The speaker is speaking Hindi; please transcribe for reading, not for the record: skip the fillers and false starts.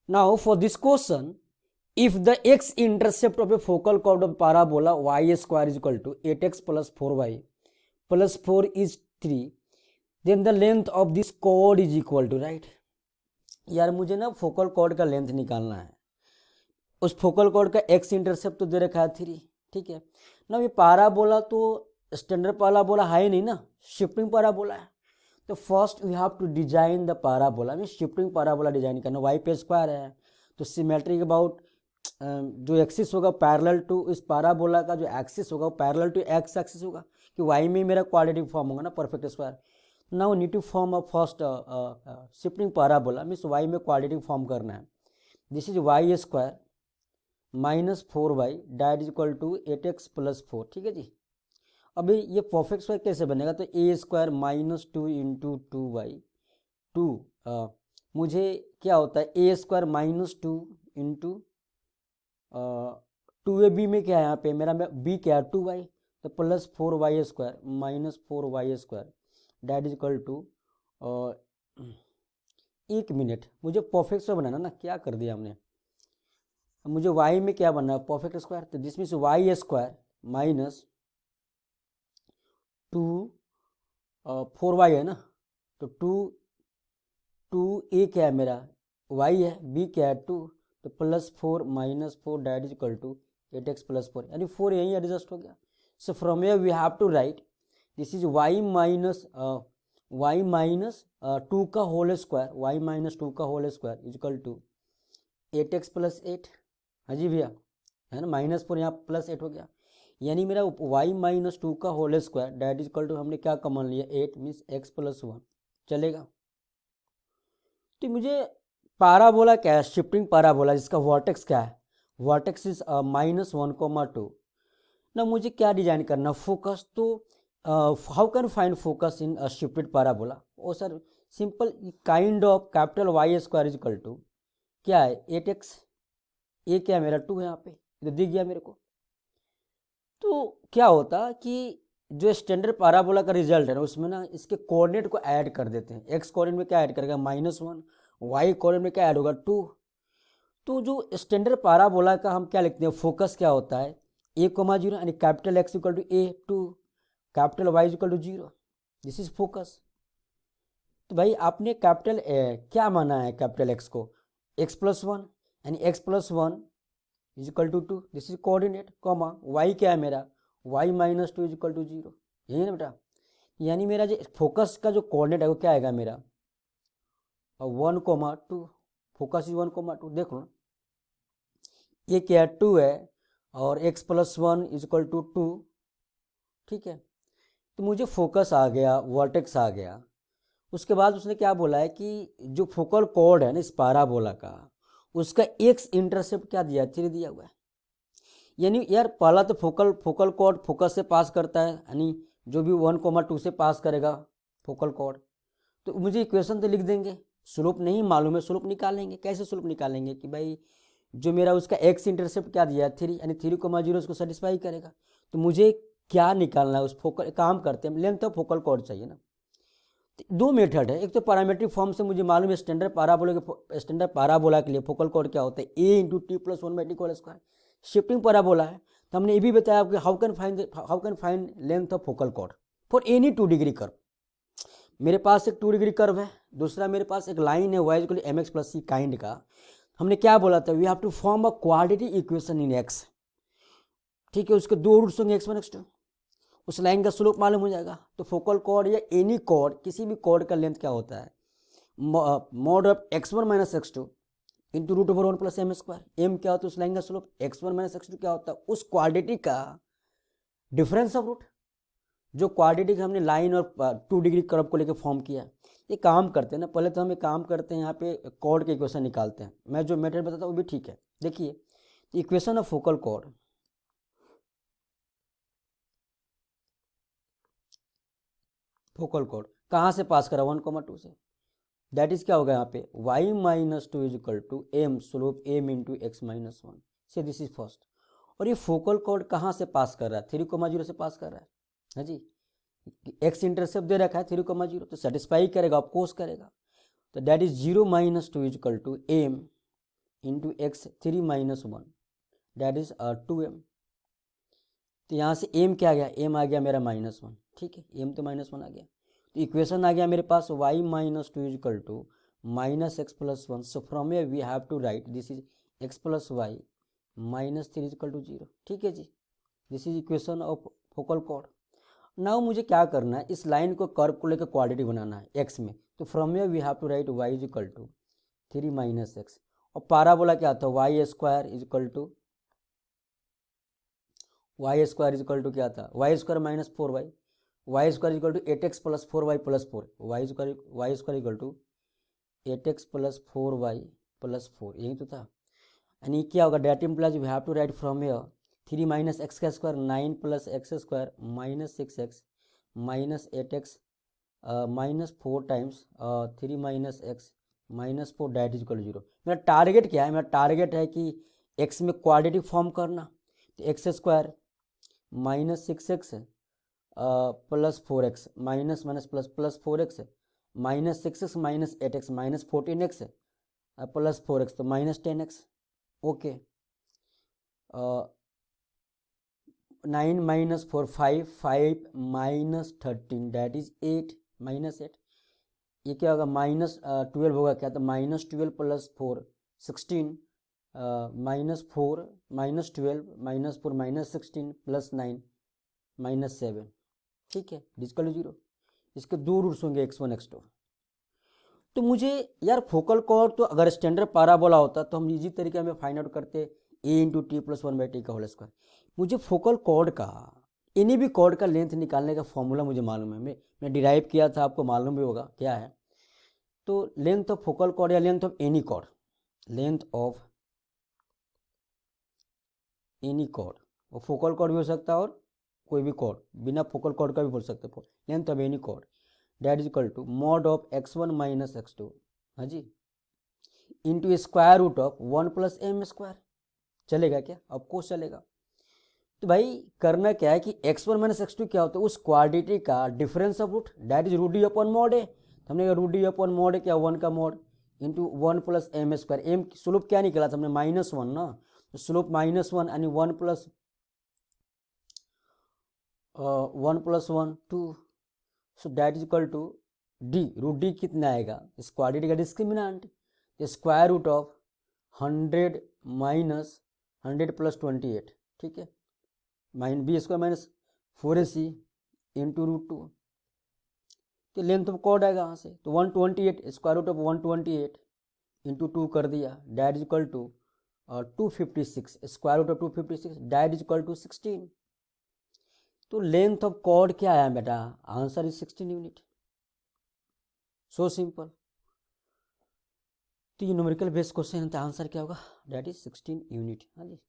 Now for this question, if the x-intercept of a focal chord of parabola y square is equal to 8x plus 4y plus 4 is 3, then the length of this chord is equal to, right? यार मुझे ना फोकल कॉर्ड का लेंथ निकालना है। उस फोकल कॉर्ड का एक्स इंटरसेप्ट तो दे रखा है 3, ठीक है ना। ये पाराबोला तो स्टैंडर्ड पाराबोला है ही नहीं ना, शिफ्टिंग पाराबोला है। तो first we have to design the parabola में शिफ्टिंग पाराबोला डिजाइन करना। वाई पे स्क्वायर है तो सिमेट्रिक अबाउट जो एक्सिस होगा पैरेलल टू इस पाराबोला का जो एक्सिस होगा वो पैरेलल टू एक्स एक्सिस होगा, कि वाई में मेरा क्वाड्रेटिक फॉर्म होगा ना perfect square. Now need to form a first shifting parabola means y में क्वाड्रेटिक फॉर्म करना है। This is y square minus 4y that is equal to 8x plus 4, ठीक है जी। अभी ये परफेक्ट स्क्वायर कैसे बनेगा, तो ए स्क्वायर माइनस 2 इंटू 2y 2 मुझे क्या होता है ए स्क्वायर माइनस 2 इंटू 2ab में क्या है यहाँ पे मेरा b क्या है 2y, तो plus 4y square minus 4y square that is equal to 1 minute मुझे परफेक्ट स्क्वायर बनाना ना, क्या कर दिया हमने। मुझे y में क्या बनना है परफेक्ट स्क्वायर, तो this means y square minus 2 4y है ना, तो 2 a क्या है मेरा y है, b क्या है 2, तो plus 4 minus 4 that is equal to 8x plus 4, यानी 4 यहीं एडजस्ट हो गया। So from here we have to write this is y minus 2 का होल स्क्वायर, y माइनस 2 का whole square is equal to 8x plus 8, हाँ जी भैया, है ना, माइनस 4 यहाँ प्लस 8 हो गया, यानी मेरा y माइनस 2 का whole square that is equal to हमने क्या कॉमन लिया 8 मीन्स x प्लस 1 चलेगा। तो मुझे पाराबोला क्या है, शिफ्टिंग पाराबोला जिसका वर्टेक्स क्या है, वर्टेक्स इज -1,2 ना। मुझे क्या डिजाइन करना फोकस, तो how can find focus in shifted parabola. Oh sir simple kind of capital y square is equal to क्या है 8x, ये क्या है मेरा 2 है यहाँ पे, तो दिख गया मेरे को। तो क्या होता कि जो स्टैंडर्ड पाराबोला का रिजल्ट है ना उसमें ना इसके कोऑर्डिनेट को ऐड कर देते हैं। एक्स कोऑर्डिनेट में क्या ऐड करेगा -1, वाई कोऑर्डिनेट में क्या ऐड होगा 2। तो जो स्टैंडर्ड पाराबोला का हम क्या लिखते हैं फोकस क्या होता है a,0 यानी capital x equal to a2, capital y equal to 0, this is focus. तो भाई आपने कैपिटल क्या माना है कैपिटल एक्स को x प्लस 1, यानी x plus 1 is equal to 2, this is coordinate comma y क्या है मेरा y minus 2 is equal to 0, यही है ना बेटा। यानी मेरा जो फोकस का जो कोऑर्डिनेट है वो क्या आएगा मेरा 1,2, फोकस इज 1,2, देख लो ये क्या है 2 है और x plus 1 is equal to 2, ठीक है। तो मुझे फोकस आ गया, वर्टेक्स आ गया। उसके बाद उसने क्या बोला है कि जो फोकल कॉर्ड है ना इस पाराबोला का उसका एक्स इंटरसेप्ट क्या दिया 3 दिया हुआ है। यानी यार पहला तो फोकल कॉर्ड फोकस से पास करता है, यानी जो भी 1,2 से पास करेगा फोकल कॉर्ड, तो मुझे इक्वेशन तो लिख देंगे। स्लोप नहीं मालूम है, स्लोप निकालेंगे। कैसे स्लोप निकालेंगे कि भाई जो मेरा उसका एक्स इंटरसेप्ट क्या दिया है 3, यानी 3,0 उसको सेटिस्फाई करेगा। तो मुझे क्या निकालना है उस फोकल, काम करते हैं लेंथ ऑफ फोकल कॉर्ड चाहिए ना। दो मेथड है, एक तो पैरामीट्रिक फॉर्म से मुझे मालूम है स्टैंडर्ड पाराबोला के लिए फोकल कॉर्ड क्या होता है a into t plus 1/t whole square, shifting parabola है। तो हमने ये भी बताया कि how can find length of focal chord for any 2 degree curve. मेरे पास एक 2 डिग्री कर्व है, दूसरा मेरे पास एक लाइन है y इक्वल mx प्लस c काइंड का। हमने क्या बोला था we have to form a quadratic equation in x, ठीक है। उसके 2 रूट्स होंगे x1 x2, उस लाइन का स्लोप मालूम हो जाएगा। तो फोकल कॉर्ड या एनी कॉर्ड किसी भी कॉर्ड का लेंथ क्या होता है mod of x1 minus x2 into √1 plus m square. m क्या होता है उस लाइन का स्लोप, x1 माइनस x2 क्या होता है उस क्वाड्रेटिक का डिफरेंस ऑफ रूट, जो क्वाड्रेटिक हमने लाइन और 2 डिग्री कर्व को लेकर फॉर्म किया। ये काम करते हैं ना, पहले तो हम एक काम करते हैं यहाँ पे कॉर्ड के इक्वेशन निकालते हैं। मैं जो मेथड बताता हूँ वो भी ठीक है। देखिए equation of focal cord, focal cord कहाँ से पास करा 1,2 से, दैट इज क्या होगा यहाँ पे y minus 2 is equal to m slope m into x minus 1 से, दिस इज फर्स्ट। और ये फोकल कॉर्ड कहाँ से पास कर रहा है 3,0 से पास कर रहा है, हाँ जी। एक्स इंटरसेप्ट दे रखा है 3,0 तो सेटिस्फाई करेगा, ऑफकोर्स करेगा। तो that is 0 minus 2 is equal to m into x 3 minus 1 that is 2m। तो यहाँ से m क्या आ गया, m आ गया मेरा -1, ठीक है, m तो -1 आ गया। तो इक्वेशन आ गया मेरे पास y minus 2 equal to minus x plus 1। So from here we have to write this is x plus y minus 3 equal to 0, ठीक है जी। This is equation of focal chord. Now मुझे क्या करना है, इस लाइन को कर्व को लेकर क्वाड्रेटिक बनाना है x में। तो from here we have to write y is equal to 3 minus x, और पाराबोला क्या था, y square is equal to क्या था, y square minus 4y, y square equal to 8x plus 4y plus 4, y square equal to 8x plus 4y plus 4, यही तो था। यानी क्या होगा, that implies we have to write from here 3 minus x का square 9 plus x square minus 6x minus 8x minus 4 times 3 minus x minus 4 that is equal to 0। मेरा टारगेट क्या है, मेरा टारगेट है कि x में क्वाड्रेटिक फॉर्म करना। तो x square minus 6x plus 4x minus minus plus plus 4x minus 6x minus 8x minus 14x plus 4x, तो minus 10x। Okay, 9 minus 4 5 minus 13 that is 8 minus 8। ये क्या होगा, माइनस 12 होगा क्या, तो minus 12 plus 4 16 minus 4 minus 12 minus 4 minus 16 plus 9 minus 7, ठीक है, डिजिकल 0। इसके दो रूट्स होंगे x1 x2। तो मुझे यार फोकल कॉर्ड तो अगर स्टैंडर्ड पैराबोला होता तो हम इजी तरीके में फाइंड आउट करते a into t plus 1/t का होल स्क्वायर। मुझे फोकल कॉर्ड का एनी भी कॉर्ड का लेंथ निकालने का फॉर्मूला मुझे मालूम है, मैं डिराइव किया था, आपको मालूम भी होगा क्या है। तो लेंथ ऑफ फोकल कॉर्ड या length of any chord, length of any chord, और फोकल कॉर्ड भी हो सकता है और कोई भी कॉर्ड, बिना फोकल कॉर्ड का भी बोल सकते हैं, length of any chord that is equal to mod of x1 minus x2, हाँ जी, into square root of 1 plus m square. चलेगा क्या, ऑफकोर्स चलेगा। तो भाई करना क्या है कि x1 माइनस x2 क्या होता है, उस क्वाड्रेटिक का difference of root that is root D upon mod है। तो हमने रूट डी अपॉन मॉड है क्या, 1 का mod into 1 plus m square. M slope क्या निकला था हमने, -1 ना, तो स्लोप -1 यानी 1 plus 1 2, so that is equal to D, root D कितना आएगा, इस क्वाड्रेटिक का discriminant square root of 100 minus 100 plus 28, ठीक है, B square minus 4ac into √2। तो लेंथ ऑफ कॉर्ड आएगा यहाँ से, तो 128 स्क्वायर रूट ऑफ 128 इंटू 2 कर दिया, that is equal to 256 square root of 256 that is equal to 16। तो लेंथ ऑफ कॉर्ड क्या आया बेटा, answer is 16 unit. So simple. तो ये न्यूमेरिकल बेस्ड क्वेश्चन है, तो आंसर क्या होगा, डैट इज 16 यूनिट। हाँ जी।